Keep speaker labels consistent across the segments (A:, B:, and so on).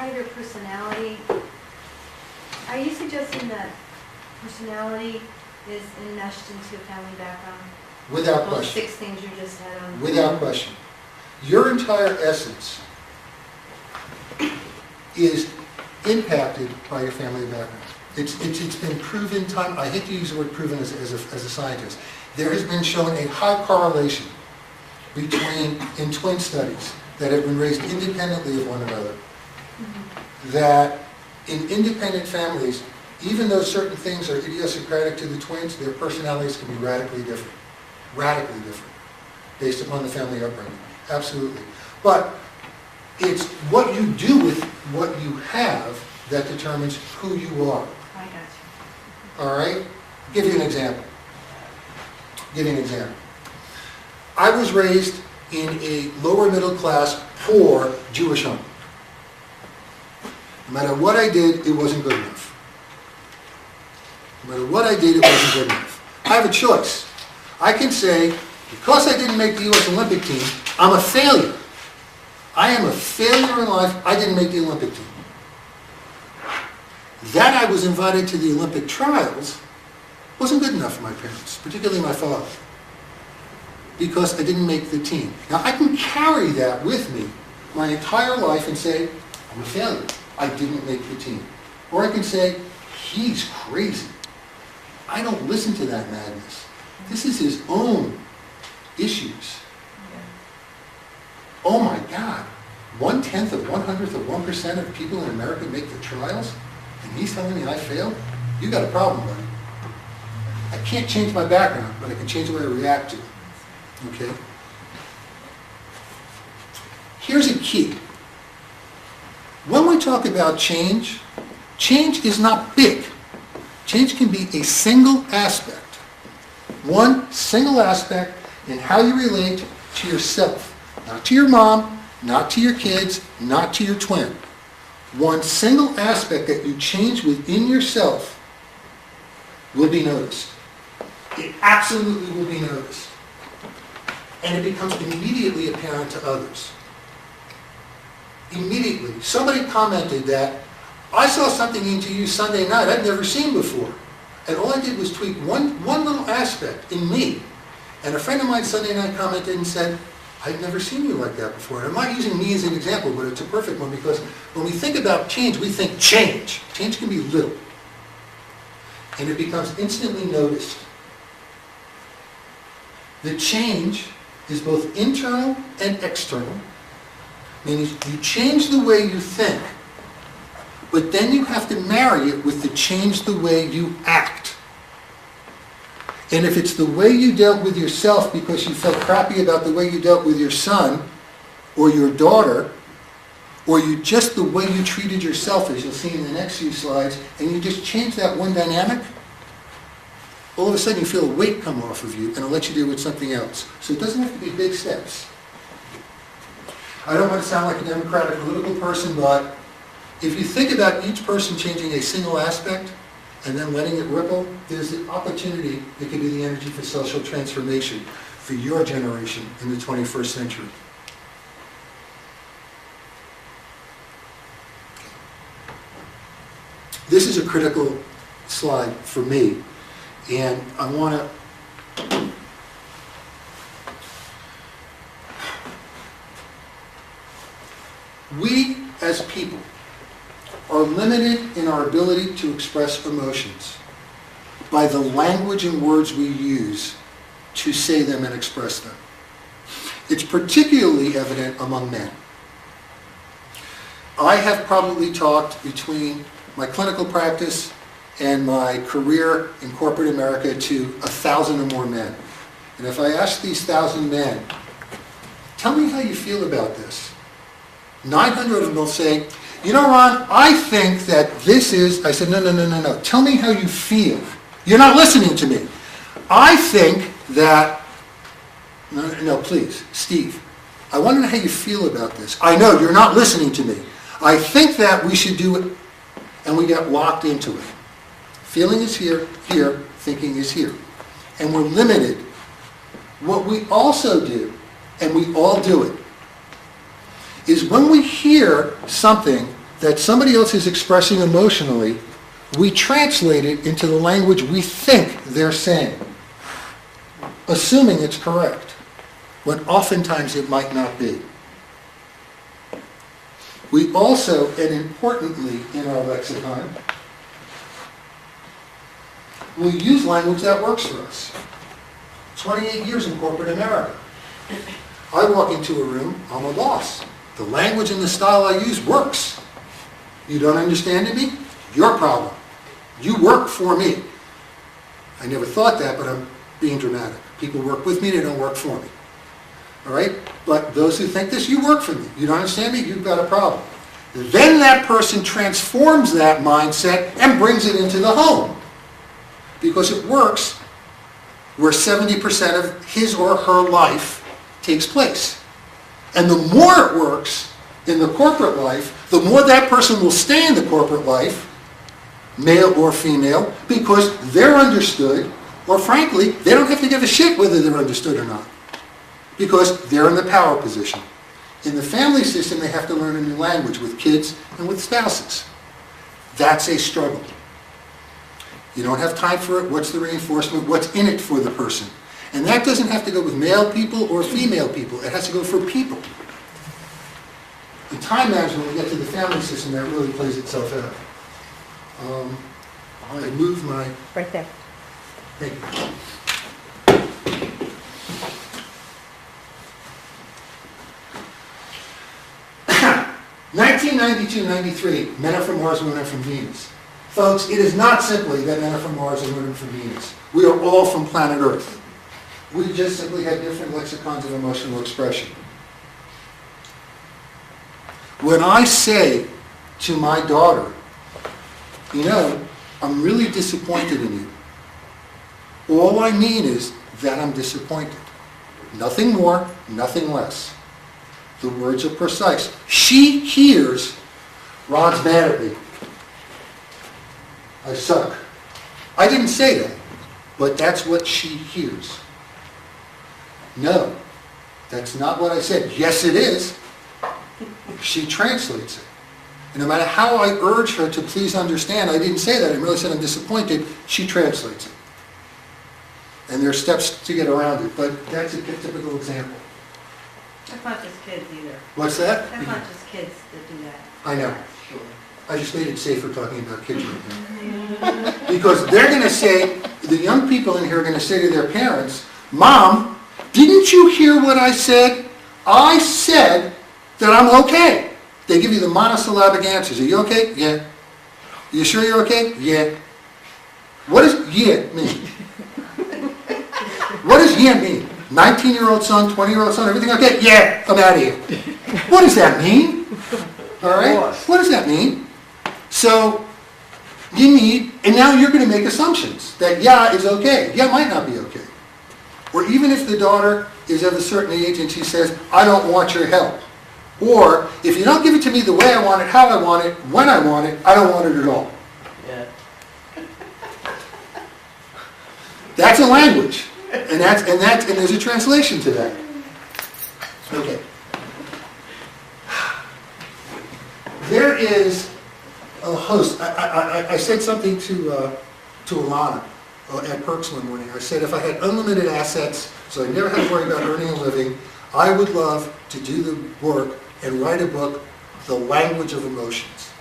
A: tighter personality, are you suggesting that personality is enmeshed into a family background?
B: Without
A: Those
B: question.
A: 6 things you just had on.
B: Without question. Your entire essence is impacted by your family background. It's been proven time, I hate to use the word proven as a scientist. There has been shown a high correlation between, in twin studies that have been raised independently of one another, that in independent families, even though certain things are idiosyncratic to the twins, their personalities can be radically different, based upon the family upbringing. Absolutely. But it's what you do with what you have that determines who you are.
A: I got you.
B: All right? Give you an example. I was raised in a lower middle class, poor Jewish home. No matter what I did, it wasn't good enough. No matter what I did, it wasn't good enough. I have a choice. I can say, because I didn't make the U.S. Olympic team, I'm a failure. I am a failure in life. I didn't make the Olympic team. That I was invited to the Olympic trials wasn't good enough for my parents, particularly my father, because I didn't make the team. Now, I can carry that with me my entire life and say, I'm a failure. I didn't make the team. Or I can say, he's crazy. I don't listen to that madness. This is his own issues. Oh my God, 1/10 of 100th of 1% of people in America make the trials, and he's telling me I failed? You got a problem, buddy. I can't change my background, but I can change the way I react to it. Okay? Here's a key. When we talk about change, change is not big. Change can be a single aspect. One single aspect in how you relate to yourself. Not to your mom, not to your kids, not to your twin. One single aspect that you change within yourself will be noticed. It absolutely will be noticed. And it becomes immediately apparent to others. Immediately. Somebody commented that, I saw something into you Sunday night I'd never seen before. And all I did was tweak one little aspect in me. And a friend of mine Sunday night commented and said, I've never seen you like that before. And I'm not using me as an example, but it's a perfect one because when we think about change, we think change. Change can be little. And it becomes instantly noticed. The change is both internal and external. Meaning you change the way you think, but then you have to marry it with the change the way you act. And if it's the way you dealt with yourself because you felt crappy about the way you dealt with your son or your daughter, or you just the way you treated yourself, as you'll see in the next few slides, and you just change that one dynamic, all of a sudden you feel a weight come off of you and it'll let you deal with something else. So it doesn't have to be big steps. I don't want to sound like a democratic political person, but if you think about each person changing a single aspect and then letting it ripple, there's an opportunity that could be the energy for social transformation for your generation in the 21st century. This is a critical slide for me, and I want to we as people are limited in our ability to express emotions by the language and words we use to say them and express them. It's particularly evident among men. I have probably talked between my clinical practice and my career in corporate America to 1,000 or more men. And if I ask these 1,000 men, tell me how you feel about this, 900 of them will say, you know, Ron, I think that this is, I said, no. Tell me how you feel. You're not listening to me. I think that, no, please, Steve, I want to know how you feel about this. I know, you're not listening to me. I think that we should do it, and we get locked into it. Feeling is here, thinking is here. And we're limited. What we also do, and we all do it, is when we hear something that somebody else is expressing emotionally, we translate it into the language we think they're saying, assuming it's correct, when oftentimes it might not be. We also, and importantly in our lexicon, will use language that works for us. 28 years in corporate America. I walk into a room, I'm a loss. The language and the style I use works. You don't understand me? Your problem. You work for me. I never thought that, but I'm being dramatic. People work with me, they don't work for me. All right? But those who think this, you work for me. You don't understand me? You've got a problem. Then that person transforms that mindset and brings it into the home. Because it works where 70% of his or her life takes place. And the more it works in the corporate life, the more that person will stay in the corporate life, male or female, because they're understood, or frankly, they don't have to give a shit whether they're understood or not, because they're in the power position. In the family system, they have to learn a new language with kids and with spouses. That's a struggle. You don't have time for it. What's the reinforcement? What's in it for the person? And that doesn't have to go with male people or female people. It has to go for people. In time management, when we get to the family system, that really plays itself out. I move my...
C: Right there.
B: Thank you. 1992-93, men are from Mars, women are from Venus. Folks, it is not simply that men are from Mars and women are from Venus. We are all from planet Earth. We just simply have different lexicons of emotional expression. When I say to my daughter, you know, I'm really disappointed in you, all I mean is that I'm disappointed. Nothing more, nothing less. The words are precise. She hears, Ron's mad at me. I suck. I didn't say that, but that's what she hears. No, that's not what I said. Yes, it is. She translates it. And no matter how I urge her to please understand, I didn't say that. I really said I'm disappointed. She translates it. And there are steps to get around it, but that's a typical example.
A: That's not just kids either.
B: What's that?
A: That's not just kids that do that.
B: I know. I just made it safer talking about kids right now. Because they're going to say, the young people in here are going to say to their parents, Mom, didn't you hear what I said? I said that I'm okay. They give you the monosyllabic answers. Are you okay? Yeah. You sure you're okay? Yeah. What does yeah mean? What does yeah mean? 19-year-old son, 20-year-old son, everything okay? Yeah, I'm out of here. What does that mean? All right? What does that mean? So, you need, and now you're going to make assumptions that yeah is okay. Yeah might not be okay. Or even if the daughter is of a certain age and she says, I don't want your help. Or, if you don't give it to me the way I want it, how I want it, when I want it, I don't want it at all.
D: Yeah.
B: That's a language. And there's a translation to that. Okay. There is a host. I said something to Alana at Perks one morning. I said if I had unlimited assets, so I never had to worry about earning a living, I would love to do the work and write a book, The Language of Emotions.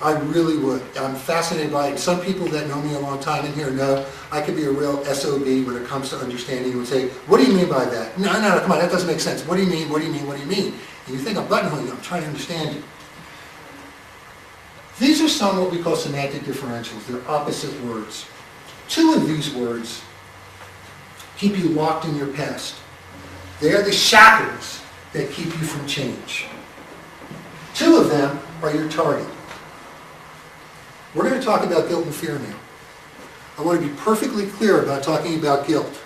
B: I really would. I'm fascinated by it. Some people that know me a long time in here know I could be a real SOB when it comes to understanding and say, what do you mean by that? No, come on, that doesn't make sense. What do you mean? What do you mean? What do you mean? And you think I'm buttonholing you. I'm trying to understand you. These are some what we call semantic differentials. They're opposite words. Two of these words keep you locked in your past. They are the shackles that keep you from change. Two of them are your target. We're going to talk about guilt and fear now. I want to be perfectly clear about talking about guilt.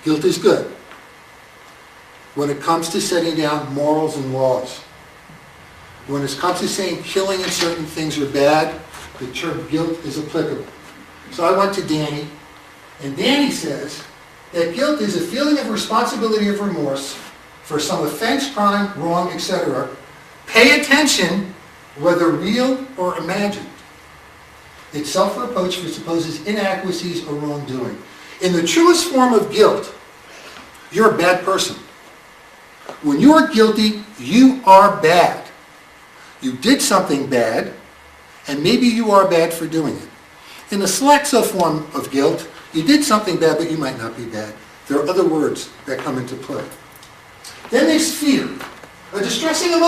B: Guilt is good when it comes to setting down morals and laws. When it comes to saying killing and certain things are bad, the term guilt is applicable. So I went to Danny, and Danny says that guilt is a feeling of responsibility of remorse for some offense, crime, wrong, etc. Pay attention whether real or imagined. It's self-reproach for supposed inadequacies or wrongdoing. In the truest form of guilt, you're a bad person. When you are guilty, you are bad. You did something bad, and maybe you are bad for doing it. In the Slaxo form of guilt, you did something bad, but you might not be bad. There are other words that come into play. Then there's fear, a distressing emotion.